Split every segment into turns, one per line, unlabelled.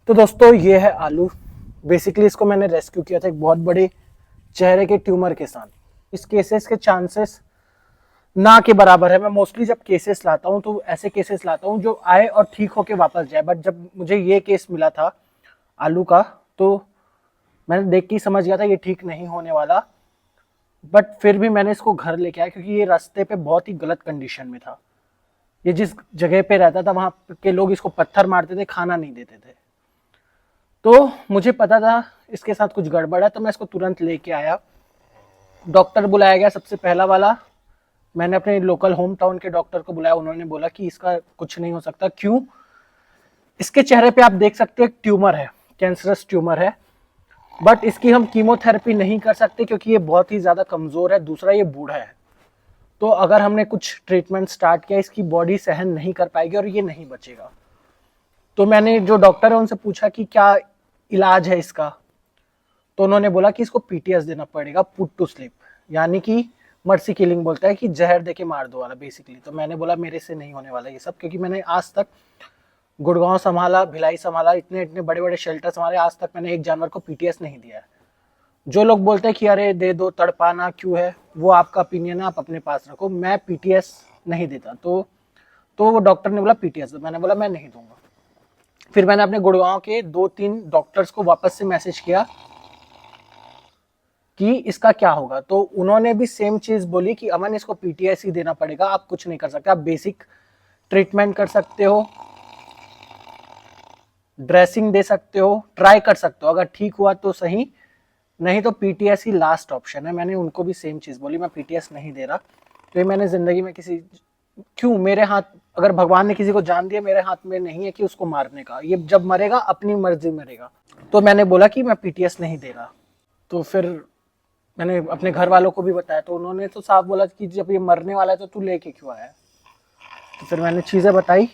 तो दोस्तों ये है आलू। बेसिकली इसको मैंने रेस्क्यू किया था एक बहुत बड़े चेहरे के ट्यूमर के साथ। इस केसेस के चांसेस ना के बराबर है। मैं मोस्टली जब केसेस लाता हूँ तो ऐसे केसेस लाता हूँ जो आए और ठीक होके वापस जाए, बट जब मुझे ये केस मिला था आलू का तो मैंने देख के ही समझ गया था ये ठीक नहीं होने वाला। बट फिर भी मैंने इसको घर लेके आया क्योंकि ये रास्ते पे बहुत ही गलत कंडीशन में था। ये जिस जगह पे रहता था वहां के लोग इसको पत्थर मारते थे, खाना नहीं देते थे। तो मुझे पता था इसके साथ कुछ गड़बड़ है, तो मैं इसको तुरंत लेके आया। डॉक्टर बुलाया गया सबसे पहला वाला। मैंने अपने लोकल होम टाउन के डॉक्टर को बुलाया। उन्होंने बोला कि इसका कुछ नहीं हो सकता। क्यों? इसके चेहरे पे आप देख सकते हो एक ट्यूमर है, कैंसरस ट्यूमर है। बट इसकी हम कीमोथेरेपी नहीं कर सकते क्योंकि ये बहुत ही ज्यादा कमजोर है। दूसरा ये बूढ़ा है, तो अगर हमने कुछ ट्रीटमेंट स्टार्ट किया इसकी बॉडी सहन नहीं कर पाएगी और ये नहीं बचेगा। तो मैंने जो डॉक्टर है उनसे पूछा कि क्या इलाज है इसका। तो उन्होंने बोला कि इसको पीटीएस देना पड़ेगा, पुट टू स्लीप, यानी कि मर्सी किलिंग बोलता है कि जहर देके मार दो वाला बेसिकली। तो मैंने बोला मेरे से नहीं होने वाला ये सब, क्योंकि मैंने आज तक गुड़गांव संभाला, भिलाई संभाला, इतने इतने बड़े बड़े शेल्टर संभाले, आज तक मैंने एक जानवर को पीटीएस नहीं दिया है। जो लोग बोलते हैं कि अरे दे दो, तड़पाना क्यों है, वो आपका ओपिनियन है, आप अपने पास रखो। मैं पीटीएस नहीं देता। तो वो डॉक्टर ने बोला पीटीएस दो। मैंने बोला मैं नहीं दूंगा। फिर मैंने अपने गुड़गांव के 2-3 डॉक्टर्स को वापस से मैसेज किया कि इसका क्या होगा। तो उन्होंने भी सेम चीज बोली कि अमन इसको पीटीएस ही देना पड़ेगा, आप कुछ नहीं कर सकते। आप बेसिक ट्रीटमेंट कर सकते हो, ड्रेसिंग दे सकते हो, ट्राई कर सकते हो, अगर ठीक हुआ तो सही, नहीं तो पीटीएस ही लास्ट ऑप्शन है। मैंने उनको भी सेम चीज बोली, मैं पीटीएस नहीं दे रहा। तो ये मैंने जिंदगी में किसी, क्यों, मेरे हाथ, अगर भगवान ने किसी को जान दिया मेरे हाथ में नहीं है कि उसको मारने का। ये जब मरेगा अपनी मर्जी मरेगा। तो मैंने बोला कि मैं पीटीएस नहीं दे रहा। तो फिर मैंने अपने घर वालों को भी बताया, तो उन्होंने तो साफ बोला कि जब ये मरने वाला है तो तू लेके क्यों आया। तो फिर मैंने चीजें बताई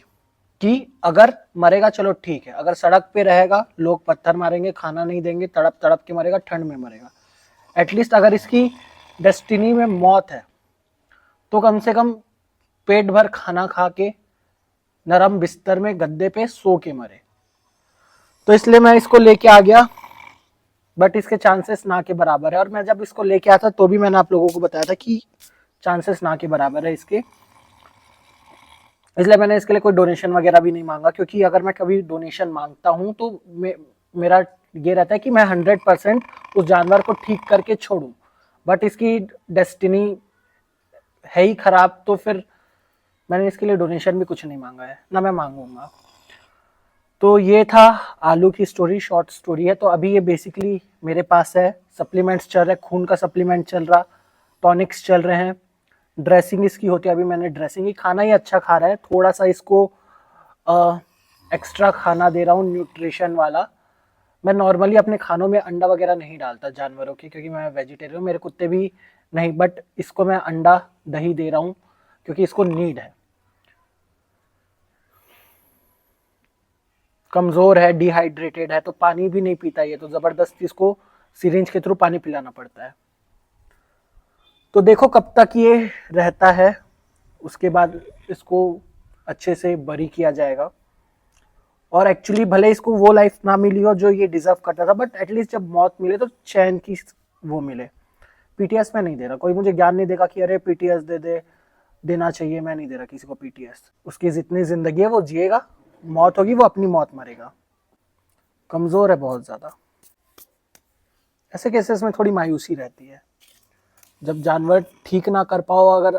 कि अगर मरेगा चलो ठीक है, अगर सड़क पे रहेगा, लोग पत्थर मारेंगे, खाना नहीं देंगे, तड़प तड़प के मरेगा, ठंड में मरेगा, एटलीस्ट अगर इसकी डेस्टिनी में मौत है तो कम से कम पेट भर खाना खा के नरम बिस्तर में गद्दे पे सो के मरे। तो इसलिए मैं इसको लेके आ गया। बट इसके चांसेस ना के बराबर है। और मैं जब इसको लेके आया था तो भी मैंने आप लोगों को बताया था कि चांसेस ना के बराबर है इसके। इसलिए मैंने इसके लिए कोई डोनेशन वगैरह भी नहीं मांगा, क्योंकि अगर मैं कभी डोनेशन मांगता हूं तो मेरा ये रहता है कि मैं 100% उस जानवर को ठीक करके छोड़ूं। बट इसकी डेस्टिनी है ही खराब, तो फिर मैंने इसके लिए डोनेशन भी कुछ नहीं मांगा है, ना मैं मांगूंगा। तो ये था आलू की स्टोरी, शॉर्ट स्टोरी है। तो अभी ये बेसिकली मेरे पास है, सप्लीमेंट्स चल रहे, खून का सप्लीमेंट चल रहा, टॉनिक्स चल रहे हैं, ड्रेसिंग इसकी होती है। अभी मैंने ड्रेसिंग ही, खाना ही अच्छा खा रहा है, थोड़ा सा इसको एक्स्ट्रा खाना दे रहा हूँ न्यूट्रिशन वाला। मैं नॉर्मली अपने खानों में अंडा वगैरह नहीं डालता जानवरों के, क्योंकि मैं वेजिटेरियन हूँ, मेरे कुत्ते भी नहीं। बट इसको मैं अंडा दही दे रहा हूँ क्योंकि इसको नीड है। कमजोर है, डिहाइड्रेटेड है, तो पानी भी नहीं पीता ये, तो जबरदस्ती इसको सिरिंज के थ्रू पानी पिलाना पड़ता है। तो देखो कब तक ये रहता है, उसके बाद इसको अच्छे से बरी किया जाएगा। और एक्चुअली भले इसको वो लाइफ ना मिली हो जो ये डिजर्व करता था, बट एटलीस्ट जब मौत मिले तो चैन की वो मिले। पीटीएस में नहीं दे रहा, कोई मुझे ज्ञान नहीं देगा कि अरे पीटीएस दे दे, देना चाहिए। मैं नहीं दे रहा किसी को पीटीएस। उसकी जितनी जिंदगी है वो जिएगा, मौत होगी वो अपनी मौत मरेगा। कमजोर है बहुत ज्यादा। ऐसे केसेस में थोड़ी मायूसी रहती है जब जानवर ठीक ना कर पाओ। अगर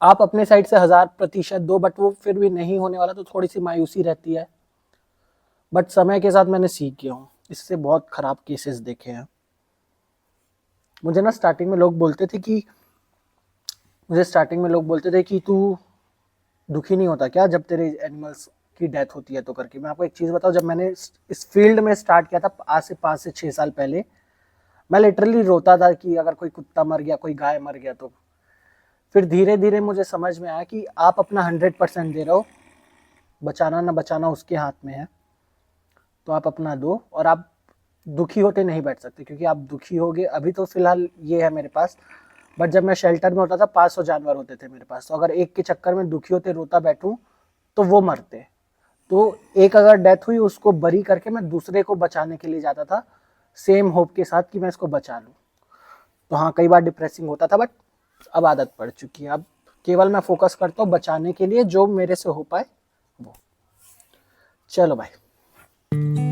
आप अपने साइड से 1000% दो बट वो फिर भी नहीं होने वाला, तो थोड़ी सी मायूसी रहती है। बट समय के साथ मैंने सीख गया हूँ, इससे बहुत खराब केसेस देखे हैं। मुझे ना स्टार्टिंग में लोग बोलते थे कि तू दुखी नहीं होता क्या जब तेरे एनिमल्स की डेथ होती है तो करके। मैं आपको एक चीज़ बताऊँ, जब मैंने इस फील्ड में स्टार्ट किया था आज से 5 से 6 साल पहले, मैं लिटरली रोता था कि अगर कोई कुत्ता मर गया, कोई गाय मर गया तो। फिर धीरे धीरे मुझे समझ में आया कि आप अपना 100% दे रहे हो, बचाना ना बचाना उसके हाथ में है। तो आप अपना दो, और आप दुखी होते नहीं बैठ सकते, क्योंकि आप दुखी होगे। अभी तो फिलहाल ये है मेरे पास, बट जब मैं शेल्टर में होता था 500 जानवर होते थे मेरे पास। तो अगर एक के चक्कर में दुखी होते रोता बैठूं तो वो मरते। तो एक अगर डेथ हुई उसको बरी करके मैं दूसरे को बचाने के लिए जाता था, सेम होप के साथ कि मैं इसको बचा लूँ। तो हाँ, कई बार डिप्रेसिंग होता था, बट अब आदत पड़ चुकी है। अब केवल मैं फोकस करता हूँ बचाने के लिए, जो मेरे से हो पाए वो। चलो भाई।